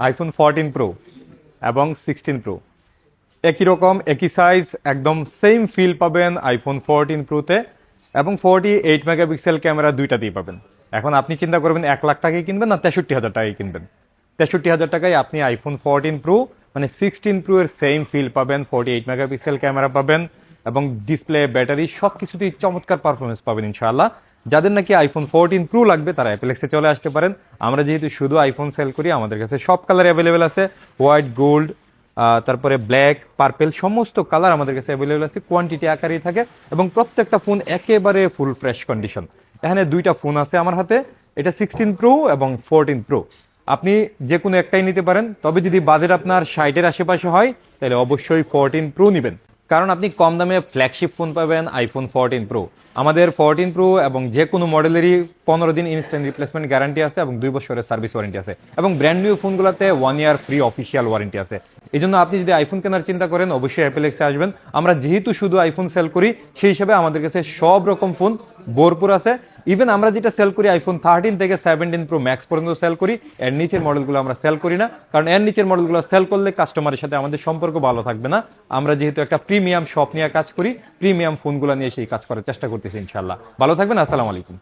IPhone 14 pro এবং 16 pro একই রকম একই সাইজ, একদম সেম ফিল পাবেন আইফোন 14 প্রোতে, এবং 48 মেগাপিক্সেল ক্যামেরা দুইটাতেই পাবেন। এখন আপনি চিন্তা করবেন 1 লাখ টাকায় কিনবেন না 63,000 টাকায় কিনবেন। 63,000 টাকায় আপনি আইফোন 14 প্রো মানে 16 প্রো এর সেম ফিল পাবেন, 48 মেগাপিক্সেল ক্যামেরা পাবেন এবং ডিসপ্লে, ব্যাটারি সব কিছুতেই চমৎকার পারফরমেন্স পাবেন ইনশাআল্লাহ। যাদের নাকি আইফোন 14 প্রো লাগবে তারা অ্যাপেলেক্সে চলে আসতে পারেন। আমরা যেহেতু শুধু আইফোন সেল করি, আমাদের কাছে সব কালার অ্যাভেলেবেল আছে, হোয়াইট, গোল্ড, তারপরে ব্ল্যাক, পার্পেল, সমস্ত কালার আমাদের কাছে অ্যাভেলেবেল আছে, কোয়ান্টিটি আকারেই থাকে এবং প্রত্যেকটা ফোন একেবারে ফুল ফ্রেশ কন্ডিশন। এখানে দুইটা ফোন আছে আমার হাতে, এটা 16 প্রো এবং 14 প্রো। আপনি যে কোনো একটাই নিতে পারেন, তবে যদি বাজেট আপনার 60-এর আশেপাশে হয় তাহলে অবশ্যই 14 প্রো নেবেন, কারণ আপনি কম দামে ফ্ল্যাগশিপ ফোন পাবেন আইফোন 14 প্রো। আমাদের 14 প্রো এবং যে কোনো মডেলেরই 15 দিন ইনস্ট্যান্ট রিপ্লেসমেন্ট গ্যারান্টি আছে এবং 2 বছরের সার্ভিস ওয়ারেন্টি আছে, এবং ব্র্যান্ড নিউ ফোনগুলোতে 1 ইয়ার ফ্রি অফিসিয়াল ওয়ারেন্টি আছে। এই জন্য আপনি যদি আইফোন কেনার চিন্তা করেন অবশ্যই অ্যাপেলেক্সে আসবেন। আমরা যেহেতু শুধু আইফোন সেল করি সেই হিসাবে আমাদের কাছে সব রকম ফোন ভরপুর আছে। ইভেন আমরা যেটা সেল করি আইফোন 13 থেকে 17 প্রো ম্যাক্স পর্যন্ত সেল করি, এর নিচের মডেলগুলো আমরা সেল করি না, কারণ এর নিচের মডেলগুলো সেল করলে কাস্টমারের সাথে আমাদের সম্পর্ক ভালো থাকবে না। আমরা যেহেতু একটা প্রিমিয়াম শপ নিয়ে কাজ করি, প্রিমিয়াম ফোনগুলো নিয়ে সেই কাজ করার চেষ্টা করতেছি ইনশাআল্লাহ। ভালো থাকবেন, আসসালামু আলাইকুম।